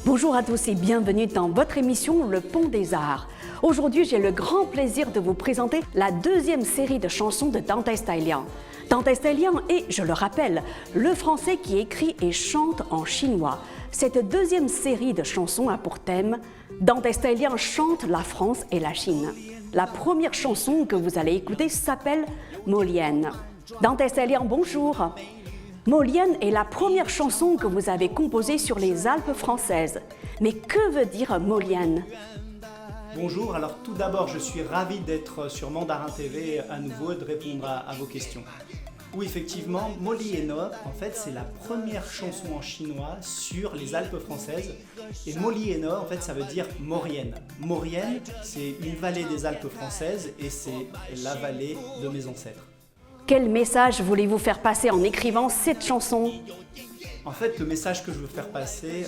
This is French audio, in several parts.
Bonjour à tous et bienvenue dans votre émission Le Pont des Arts. Aujourd'hui, j'ai le grand plaisir de vous présenter la deuxième série de chansons de Dante Stylian. Dante Stylian est, je le rappelle, le Français qui écrit et chante en chinois. Cette deuxième série de chansons a pour thème Dante Stylian chante la France et la Chine. La première chanson que vous allez écouter s'appelle Molienne. Dante Stylian, bonjour. Molienne est la première chanson que vous avez composée sur les Alpes françaises. Mais que veut dire Molienne? Bonjour, alors tout d'abord je suis ravi d'être sur Mandarin TV à nouveau et de répondre à vos questions. Oui, effectivement, Molienne, en fait, c'est la première chanson en chinois sur les Alpes françaises. Et Molienne, en fait, ça veut dire Maurienne. Maurienne, c'est une vallée des Alpes françaises et c'est la vallée de mes ancêtres. Quel message voulez-vous faire passer en écrivant cette chanson? En fait, le message que je veux faire passer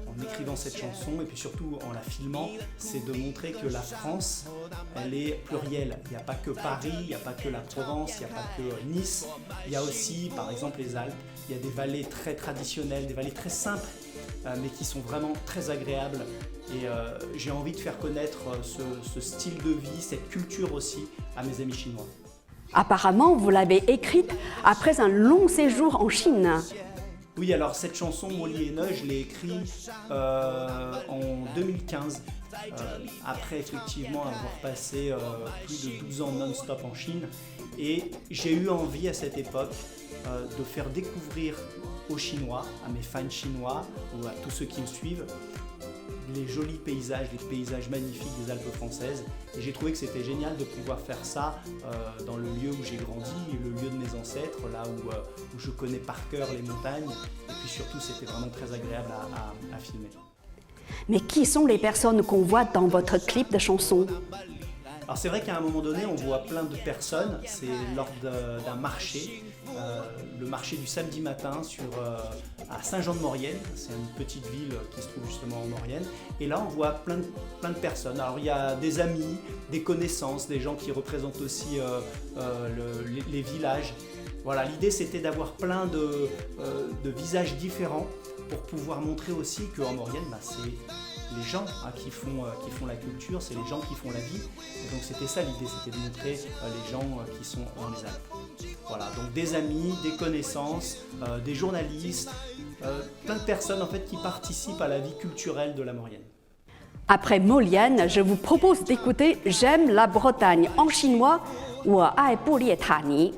en écrivant cette chanson et puis surtout en la filmant, c'est de montrer que la France, elle est plurielle. Il n'y a pas que Paris, il n'y a pas que la Provence, il n'y a pas que Nice. Il y a aussi, par exemple, les Alpes. Il y a des vallées très traditionnelles, des vallées très simples, mais qui sont vraiment très agréables. Et j'ai envie de faire connaître ce style de vie, cette culture aussi à mes amis chinois. Apparemment, vous l'avez écrite après un long séjour en Chine. Oui, alors cette chanson Molienne, je l'ai écrite en 2015, après effectivement avoir passé plus de 12 ans non-stop en Chine. Et j'ai eu envie à cette époque de faire découvrir aux Chinois, à mes fans chinois ou à tous ceux qui me suivent, les jolis paysages, les paysages magnifiques des Alpes françaises. Et j'ai trouvé que c'était génial de pouvoir faire ça dans le lieu où j'ai grandi, le lieu de mes ancêtres, là où je connais par cœur les montagnes. Et puis surtout, c'était vraiment très agréable à filmer. Mais qui sont les personnes qu'on voit dans votre clip de chanson? Alors c'est vrai qu'à un moment donné, on voit plein de personnes, c'est lors d'un marché, le marché du samedi matin à Saint-Jean-de-Maurienne, c'est une petite ville qui se trouve justement en Maurienne, et là on voit plein de personnes. Alors il y a des amis, des connaissances, des gens qui représentent aussi les villages. Voilà, l'idée c'était d'avoir plein de visages différents pour pouvoir montrer aussi qu'en Maurienne, c'est les gens qui font la culture, c'est les gens qui font la vie. Et donc c'était ça l'idée, c'était de montrer les gens qui sont dans les Alpes. Voilà, donc des amis, des connaissances, des journalistes, plein de personnes en fait qui participent à la vie culturelle de la Maurienne. Après Molienne, je vous propose d'écouter J'aime la Bretagne en chinois ou Ai Bu Lie Ta Ni.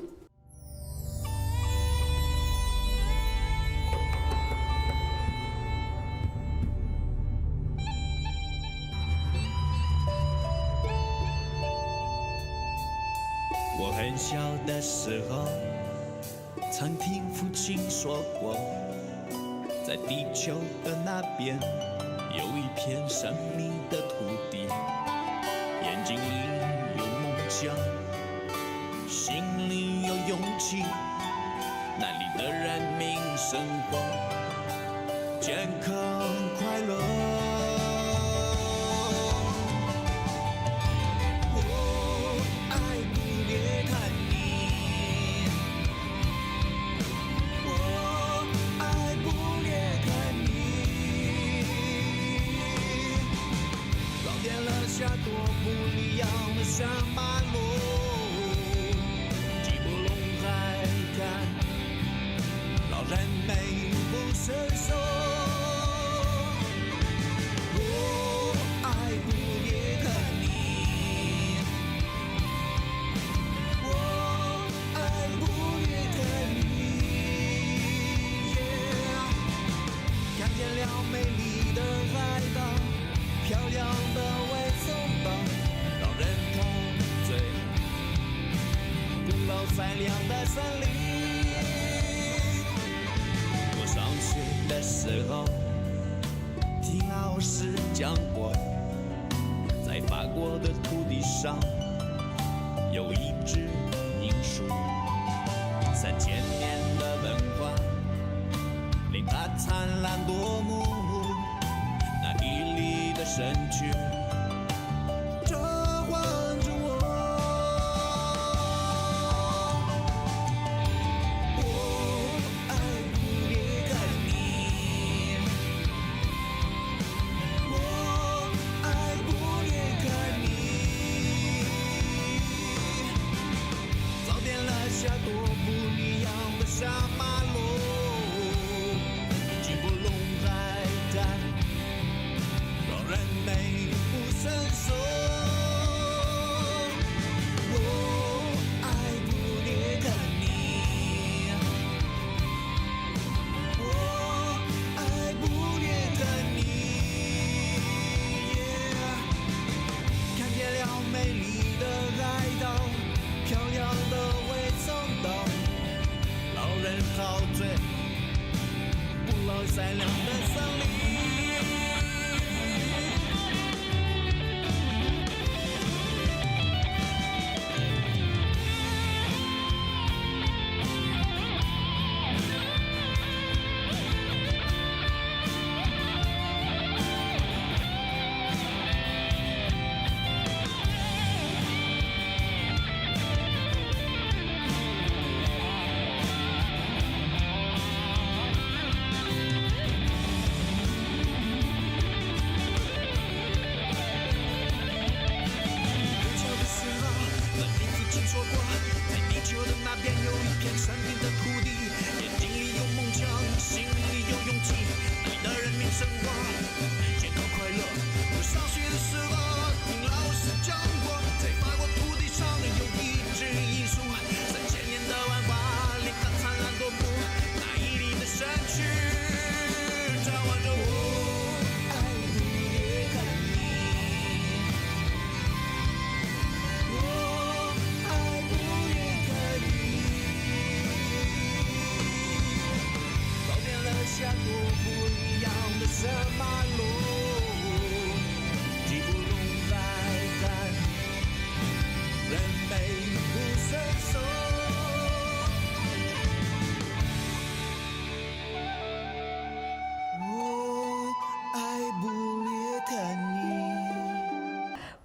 我很小的时候，曾听父亲说过，在地球的那边有一片神秘的土地，眼睛里有梦想，心里有勇气，那里的人民生活健康快乐。下多不一样的山马路，急不拢还看老人美不胜收。我爱不也看你，我爱不也看你。看见了美丽的海岛，漂亮的。善良的森林。我上学的时候，听老师讲过，在法国的土地上有一只银树，3000年的文化令它灿烂夺目，那屹立的身躯。善良的森林。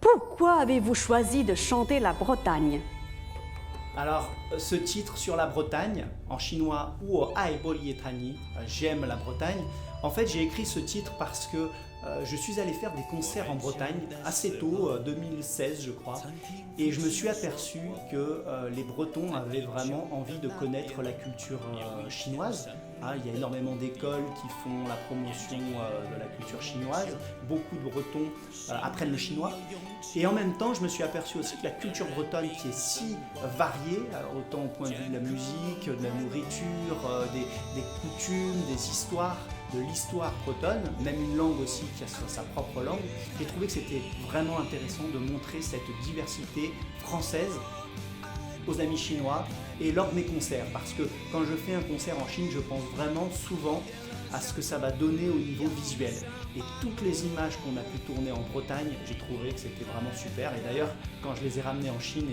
Pourquoi avez-vous choisi de chanter la Bretagne? Alors, ce titre sur la Bretagne, en chinois ou Ai Bolietani, j'aime la Bretagne, en fait j'ai écrit ce titre parce que je suis allé faire des concerts en Bretagne assez tôt, 2016 je crois, et je me suis aperçu que les Bretons avaient vraiment envie de connaître la culture chinoise. Il y a énormément d'écoles qui font la promotion de la culture chinoise, beaucoup de Bretons apprennent le chinois, et en même temps je me suis aperçu aussi que la culture bretonne qui est si variée, autant au point de vue de la musique, de la nourriture, des coutumes, des histoires, de l'histoire bretonne, même une langue aussi qui a sa propre langue, j'ai trouvé que c'était vraiment intéressant de montrer cette diversité française aux amis chinois et lors de mes concerts, parce que quand je fais un concert en Chine, je pense vraiment souvent à ce que ça va donner au niveau visuel. Et toutes les images qu'on a pu tourner en Bretagne, j'ai trouvé que c'était vraiment super. Et d'ailleurs, quand je les ai ramenées en Chine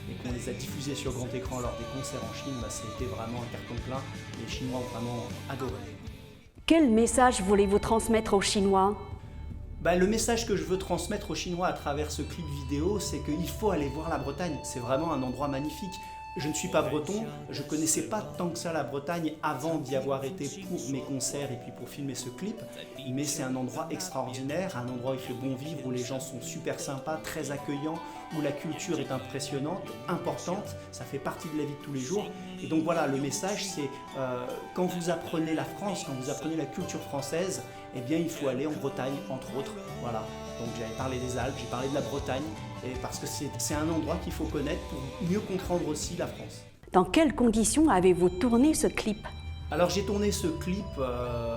et qu'on les a diffusées sur grand écran lors des concerts en Chine, ça a été vraiment un carton plein. Les Chinois ont vraiment adoré. Quel message voulez-vous transmettre aux Chinois? Le message que je veux transmettre aux Chinois à travers ce clip vidéo, c'est qu'il faut aller voir la Bretagne. C'est vraiment un endroit magnifique. Je ne suis pas breton, je ne connaissais pas tant que ça la Bretagne avant d'y avoir été pour mes concerts et puis pour filmer ce clip, mais c'est un endroit extraordinaire, un endroit où il fait bon vivre, où les gens sont super sympas, très accueillants, où la culture est impressionnante, importante, ça fait partie de la vie de tous les jours. Et donc voilà, le message c'est quand vous apprenez la France, quand vous apprenez la culture française, eh bien il faut aller en Bretagne entre autres, voilà. Donc j'avais parlé des Alpes, j'ai parlé de la Bretagne, et parce que c'est un endroit qu'il faut connaître pour mieux comprendre aussi la France. Dans quelles conditions avez-vous tourné ce clip? Alors j'ai tourné ce clip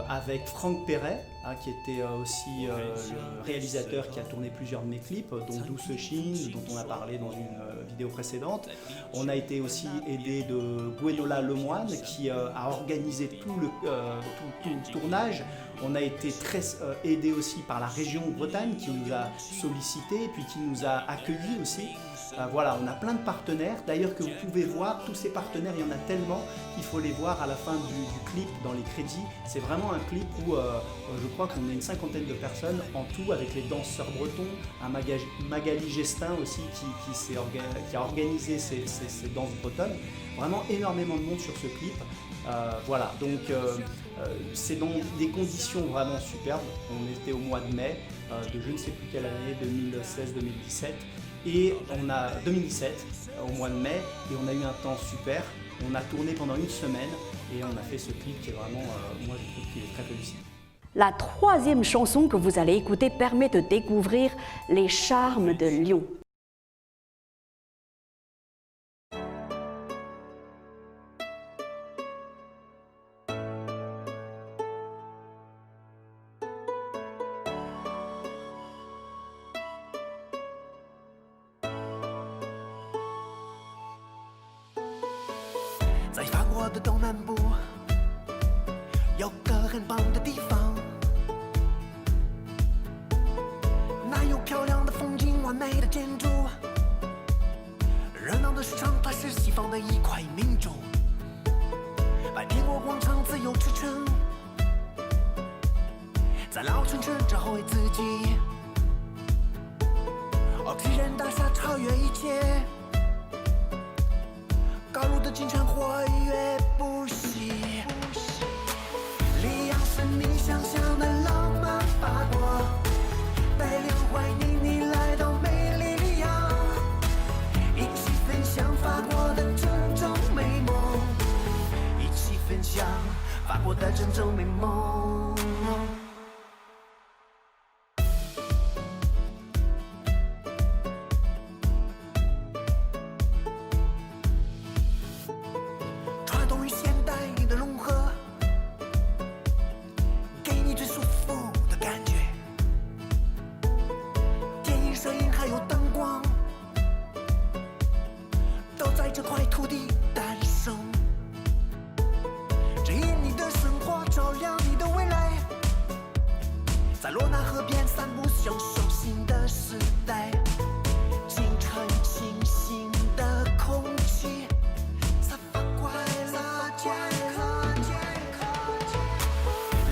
avec Franck Perret, qui était aussi le réalisateur qui a tourné plusieurs de mes clips, dont Douce Chine, dont on a parlé dans une vidéo précédente. On a été aussi aidé de Gwenola Lemoine qui a organisé tout le tournage. On a été très aidé aussi par la région Bretagne qui nous a sollicité et puis qui nous a accueillis aussi. Voilà, on a plein de partenaires, d'ailleurs que vous pouvez voir, tous ces partenaires, il y en a tellement qu'il faut les voir à la fin du clip, dans les crédits. C'est vraiment un clip où je crois qu'on est une cinquantaine de personnes en tout, avec les danseurs bretons, un Magali Gestin aussi qui a organisé ces danses bretonnes. Vraiment énormément de monde sur ce clip. Voilà, donc c'est dans des conditions vraiment superbes. On était au mois de mai de je ne sais plus quelle année, 2016-2017. Et on a 2017 au mois de mai et on a eu un temps super. On a tourné pendant une semaine et on a fait ce clip qui est vraiment, moi je trouve qu'il est très réussi. La troisième chanson que vous allez écouter permet de découvrir les charmes de Lyon. 很棒的地方，那有漂亮的风景，完美的建筑，热闹的市场，它是西方的一块明珠。百苹果广场自由驰骋，在老城市找回自己。巨人大厦超越一切，高楼的金城活跃不息。里昂是你想象的浪漫法国，带领欢迎你来到美丽里昂，一起分享法国的珍重美梦，一起分享法国的珍重美梦。传统与现代的融合，给你最舒服的感觉。电影、摄影还有灯光，都在这块土地诞生，指引你的生活，照亮你的未来。在罗纳河边散步，享受新的时代。清晨清新的空气，散发快乐健康。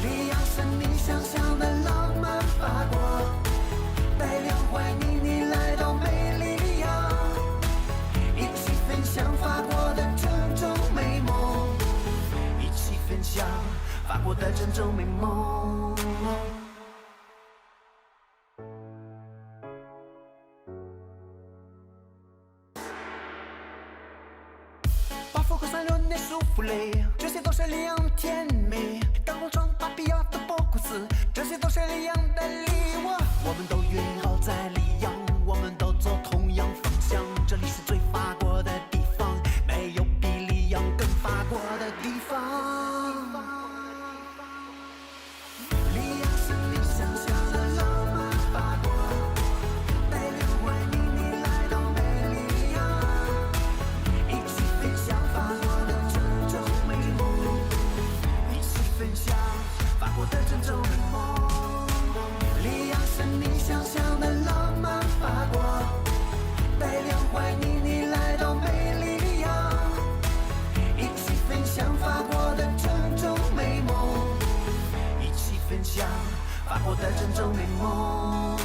里昂是你想象的浪漫法国，带领欢迎你来到美丽里昂，一起分享法国的珍重美梦，一起分享法国的珍重美梦。巴夫和三轮内舒芙蕾，这些都是里昂甜美。大广场、巴比亚的博古斯，这些都是里昂的礼物。我们都约好在里昂，我们都走同样方向。这里是最法国的地方，没有比里昂更法国的地方。里昂是你想象的浪漫法国，带领欢迎你来到美丽里昂，一起分享法国的珍重美梦，一起分享法国的珍重美梦。里昂是你想象的浪漫法国，带领欢迎你来到美丽里昂，一起分享法国的珍重美梦，一起分享法国的珍重美梦。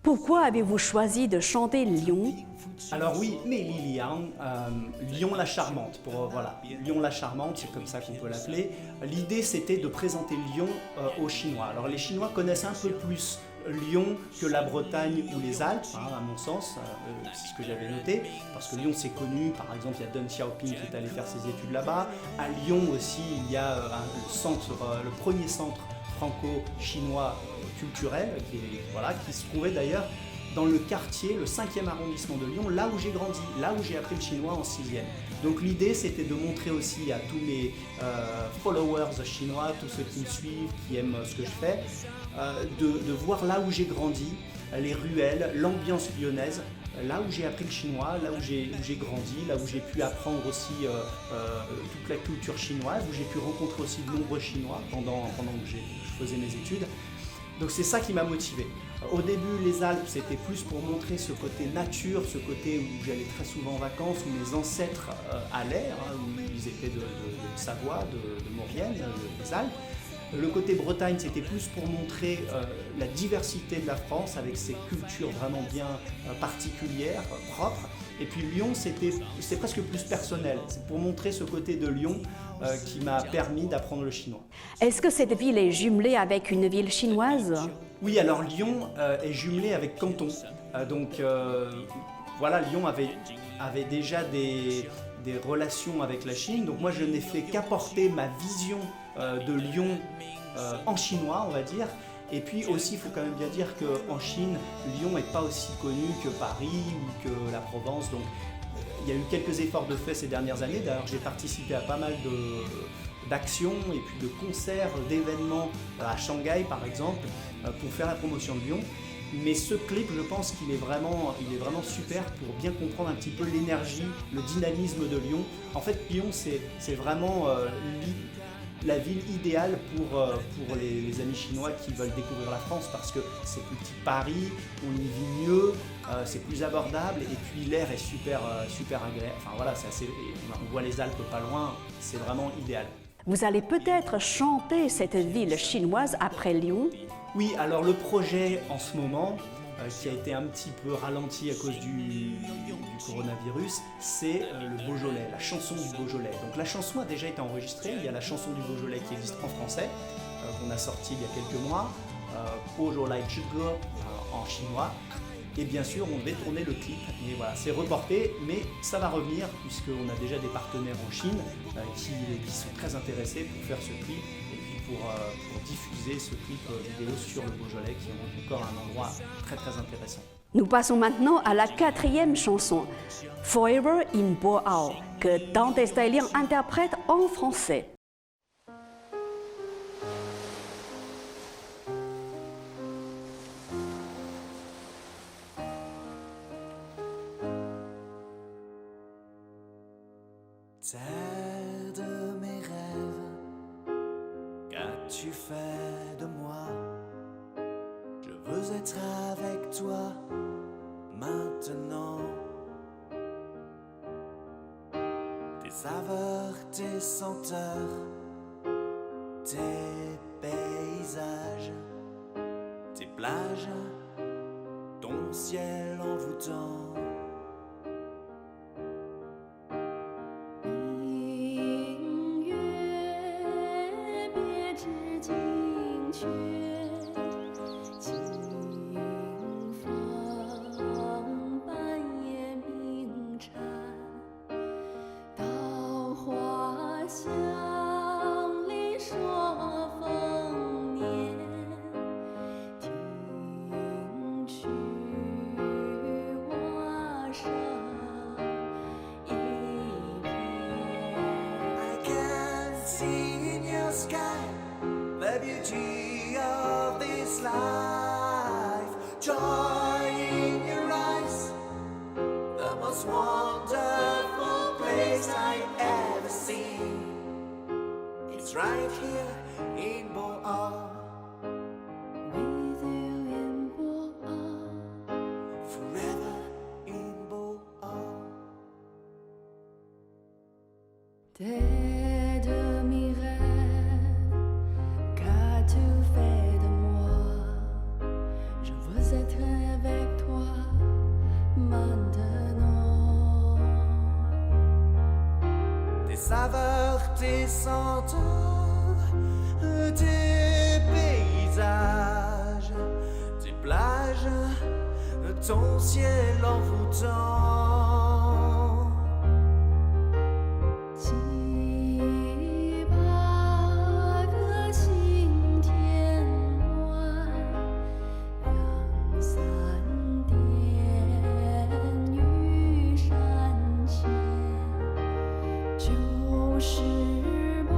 Pourquoi avez-vous choisi de chanter Lyon? Alors oui, Mélie Liang, Lyon la Charmante, voilà, Lyon la Charmante, c'est comme ça qu'on peut l'appeler. L'idée c'était de présenter Lyon aux Chinois. Alors les Chinois connaissent un peu plus Lyon que la Bretagne ou les Alpes, à mon sens, c'est ce que j'avais noté, parce que Lyon c'est connu, par exemple il y a Deng Xiaoping qui est allé faire ses études là-bas. À Lyon aussi il y a le premier centre franco-chinois culturel, qui se trouvait d'ailleurs dans le quartier, le 5e arrondissement de Lyon, là où j'ai grandi, là où j'ai appris le chinois en 6e. Donc l'idée c'était de montrer aussi à tous mes followers chinois, tous ceux qui me suivent, qui aiment ce que je fais, de voir là où j'ai grandi, les ruelles, l'ambiance lyonnaise, là où j'ai appris le chinois, là où j'ai grandi, là où j'ai pu apprendre aussi toute la culture chinoise, où j'ai pu rencontrer aussi de nombreux Chinois pendant que je faisais mes études. Donc c'est ça qui m'a motivé. Au début, les Alpes, c'était plus pour montrer ce côté nature, ce côté où j'allais très souvent en vacances, où mes ancêtres allaient, où ils étaient de Savoie, de Maurienne, des Alpes. Le côté Bretagne, c'était plus pour montrer la diversité de la France avec ses cultures vraiment bien particulières, propres. Et puis Lyon, c'était presque plus personnel. C'est pour montrer ce côté de Lyon qui m'a permis d'apprendre le chinois. Est-ce que cette ville est jumelée avec une ville chinoise? Oui, alors Lyon est jumelé avec Canton. Voilà, Lyon avait déjà des relations avec la Chine. Donc moi, je n'ai fait qu'apporter ma vision de Lyon en chinois, on va dire. Et puis aussi, il faut quand même bien dire qu'en Chine, Lyon n'est pas aussi connu que Paris ou que la Provence. Donc il y a eu quelques efforts de fait ces dernières années. D'ailleurs, j'ai participé à pas mal d'actions et puis de concerts, d'événements à Shanghai par exemple, pour faire la promotion de Lyon. Mais ce clip, je pense qu'il est vraiment super pour bien comprendre un petit peu l'énergie, le dynamisme de Lyon. En fait, Lyon, c'est vraiment la ville idéale pour les amis chinois qui veulent découvrir la France, parce que c'est plus petit que Paris, on y vit mieux, c'est plus abordable, et puis l'air est super agréable. Enfin voilà, on voit les Alpes pas loin, c'est vraiment idéal. Vous allez peut-être chanter cette ville chinoise après Lyon? Oui, alors le projet en ce moment, qui a été un petit peu ralenti à cause du coronavirus, c'est le Beaujolais, la chanson du Beaujolais. Donc la chanson a déjà été enregistrée, il y a la chanson du Beaujolais qui existe en français, qu'on a sortie il y a quelques mois, Beaujolais Zhigo en chinois. Et bien sûr, on devait tourner le clip, et voilà, c'est reporté, mais ça va revenir, puisqu'on a déjà des partenaires en Chine qui sont très intéressés pour faire ce clip, et puis pour diffuser ce clip vidéo sur le Beaujolais, qui est encore un endroit très très intéressant. Nous passons maintenant à la 4e chanson, Forever in Boao, que Dante Stylian interprète en français. Terre de mes rêves, qu'as-tu fait de moi? Je veux être avec toi maintenant. Tes saveurs, tes senteurs, tes paysages, tes plages, ton ciel envoûtant. 明月别枝惊鹊，清风半夜鸣蝉。稻花香里说丰年，听取蛙声一片。 I can see in your sky the beauty of this life. Joy in your eyes, the most wonderful place I ever seen. It's right here in Boao, With you in Boao. forever in Boao. T'es de mes rêves, qu'as-tu fait de moi? Je veux être avec toi maintenant. Tes saveurs, tes senteurs, tes paysages, tes plages, ton ciel envoûtant. 七八个星天外，两三点玉山前，旧时光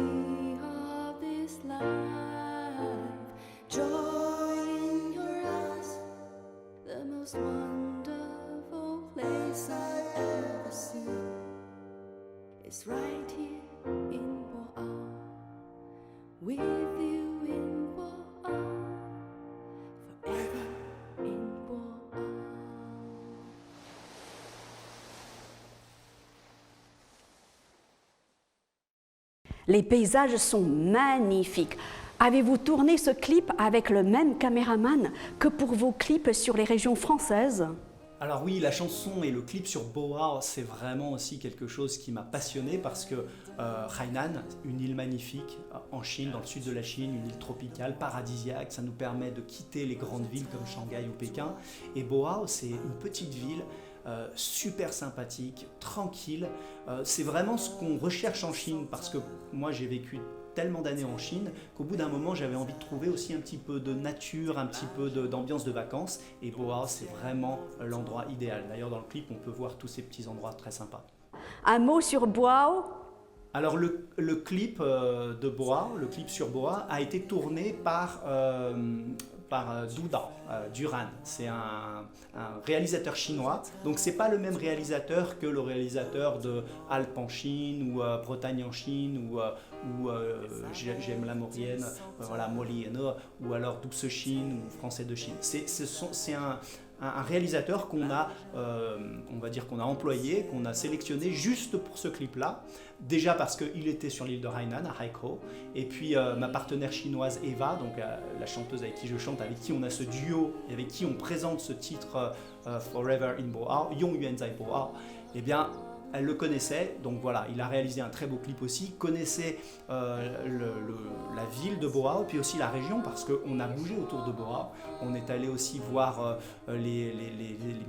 sea of this life, joy in your eyes, the most wonderful place I've ever seen. It's right here in Boa, with you in Boa, forever in Boa. Les paysages sont magnifiques. Avez-vous tourné ce clip avec le même caméraman que pour vos clips sur les régions françaises ? Alors oui, la chanson et le clip sur Boa, c'est vraiment aussi quelque chose qui m'a passionné parce que Hainan, une île magnifique en Chine, dans le sud de la Chine, une île tropicale, paradisiaque, ça nous permet de quitter les grandes villes comme Shanghai ou Pékin. Et Boa, c'est une petite ville super sympathique, tranquille. C'est vraiment ce qu'on recherche en Chine parce que moi j'ai vécu tellement d'années en Chine qu'au bout d'un moment j'avais envie de trouver aussi un petit peu de nature, un petit peu d'ambiance de vacances, et Boa c'est vraiment l'endroit idéal. D'ailleurs dans le clip on peut voir tous ces petits endroits très sympas. Un mot sur Boa ? Alors le clip de Boa, le clip sur Boa a été tourné par Duran. C'est un réalisateur chinois, donc c'est pas le même réalisateur que le réalisateur de Alpes en Chine ou Bretagne en Chine ou J'aime la Maurienne, voilà, Molieno, ou alors Douce Chine ou Français de Chine. C'est un réalisateur qu'on a, on va dire qu'on a employé, qu'on a sélectionné juste pour ce clip-là. Déjà parce qu'il était sur l'île de Hainan, à Haikou, et puis ma partenaire chinoise Eva, donc la chanteuse avec qui je chante, avec qui on a ce duo, et avec qui on présente ce titre Forever in Boa, Yong Yuan Zai Boa, eh bien elle le connaissait, donc voilà, il a réalisé un très beau clip aussi, connaissait la ville de Boa, puis aussi la région, parce qu'on a bougé autour de Boa, on est allé aussi voir les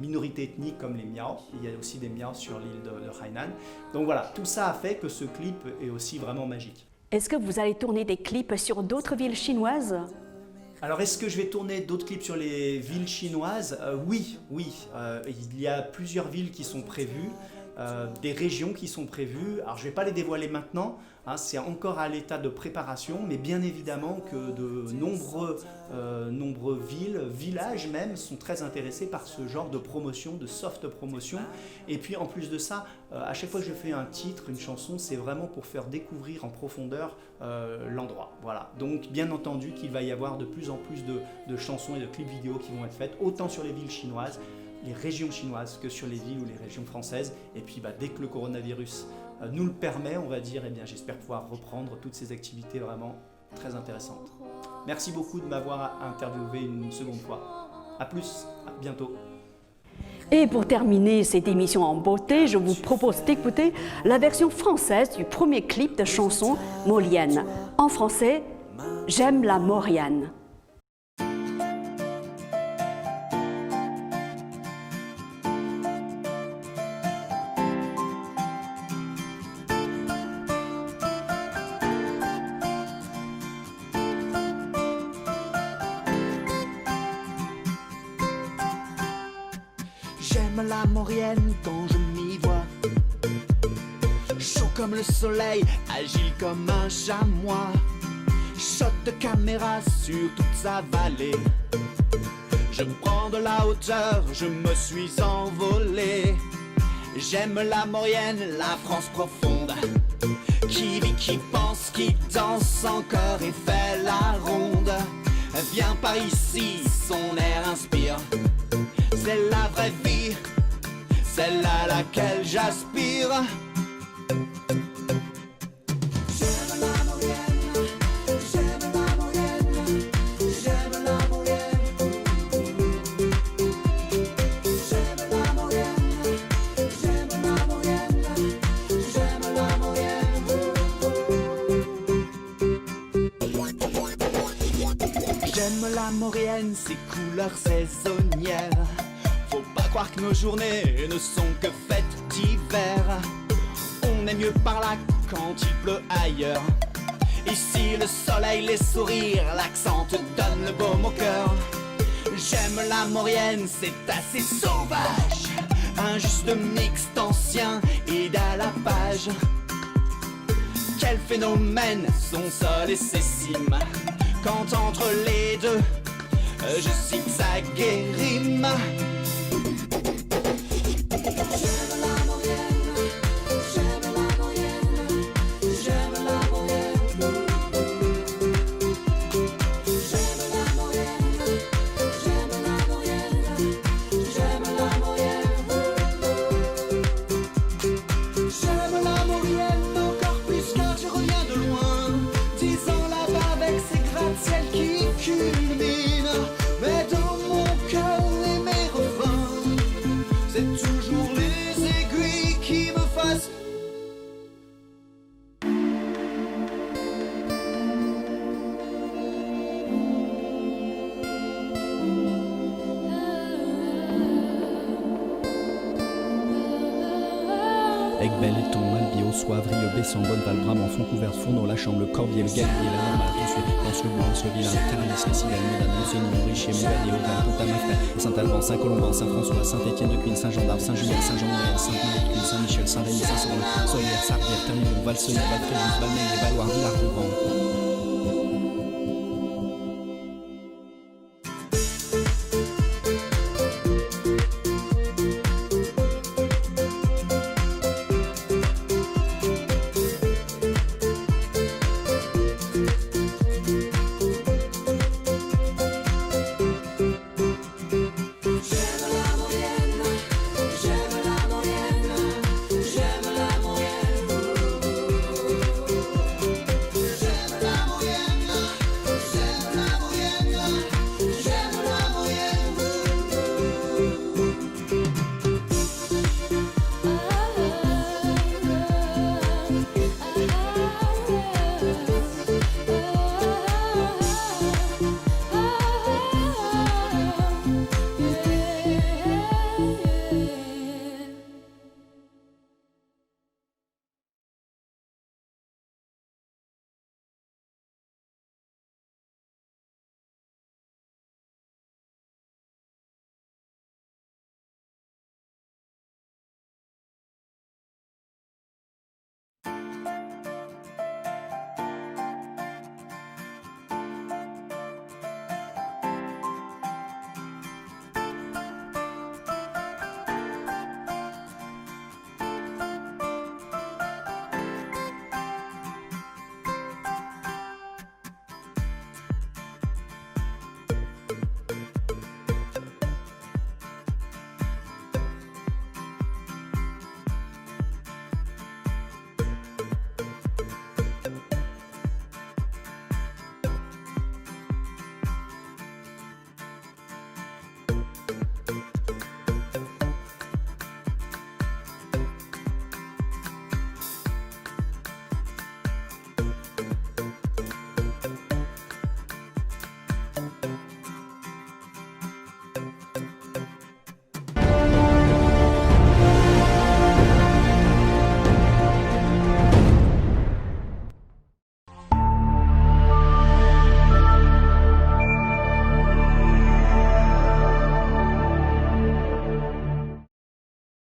minorités ethniques comme les Miao, il y a aussi des Miao sur l'île de Hainan, donc voilà, tout ça a fait que ce clip est aussi vraiment magique. Est-ce que vous allez tourner des clips sur d'autres villes chinoises ? Alors, est-ce que je vais tourner d'autres clips sur les villes chinoises ? Oui. Il y a plusieurs villes qui sont prévues. Des régions qui sont prévues. Alors je ne vais pas les dévoiler maintenant, hein, c'est encore à l'état de préparation, mais bien évidemment que de nombreux villages même sont très intéressés par ce genre de promotion, de soft promotion. Et puis en plus de ça, à chaque fois que je fais un titre, une chanson, c'est vraiment pour faire découvrir en profondeur l'endroit. Voilà. Donc bien entendu qu'il va y avoir de plus en plus de chansons et de clips vidéo qui vont être faites, autant sur les villes chinoises, les régions chinoises que sur les villes ou les régions françaises. Et puis dès que le coronavirus nous le permet, on va dire, eh bien, j'espère pouvoir reprendre toutes ces activités vraiment très intéressantes. Merci beaucoup de m'avoir interviewé une seconde fois. A plus, à bientôt. Et pour terminer cette émission en beauté, je vous propose d'écouter la version française du premier clip de chanson Molienne. En français, J'aime la Maurienne. J'aime la Maurienne quand je m'y vois, chaud comme le soleil, agile comme un chamois. Shot de caméra sur toute sa vallée, je prends de la hauteur, je me suis envolé. J'aime la Maurienne, la France profonde, qui vit, qui pense, qui danse encore et fait la ronde. Viens par ici, son air inspire, c'est la vraie vie, celle à laquelle j'aspire. J'aime la Maurienne, j'aime la Maurienne, j'aime la Maurienne. J'aime la Maurienne, j'aime la Maurienne, j'aime la Maurienne. J'aime la Maurienne, ses couleurs saisonnières. Faut pas croire que nos journées ne sont que faites d'hiver. On est mieux par là quand il pleut ailleurs. Ici le soleil, les sourires, l'accent te donne le baume au cœur. J'aime la Maurienne, c'est assez sauvage, un juste mixte ancien et d'à la page. quel phénomène, son sol et ses cimes. Quand entre les deux, je zigzague et rime. Aigbel et ton albio, soivre, Besson, bonne valbrame, enfant couvert, fourneau, la chambre, le corbier, le gabier, la normale, tout suite, danse le blanc, le vilain, le caris, les cigales, Modane, Moussignon, Richer, Montgadier, Auvergne, Pont-à-Mafrey, Saint-Alban, Saint-Colomban, Saint-François, Saint-Étienne de Quine, Saint-Jean d'Arc, Saint-Julien, Saint-Jean-Maurienne, Saint-Marie-de-Quine, Saint-Michel, Saint-Rémy, Saint-Sauveur, Solière, Sarbière, Termillon, Valseuil, Valtrévis, Valmey, Valoir, Villars-Rouvran.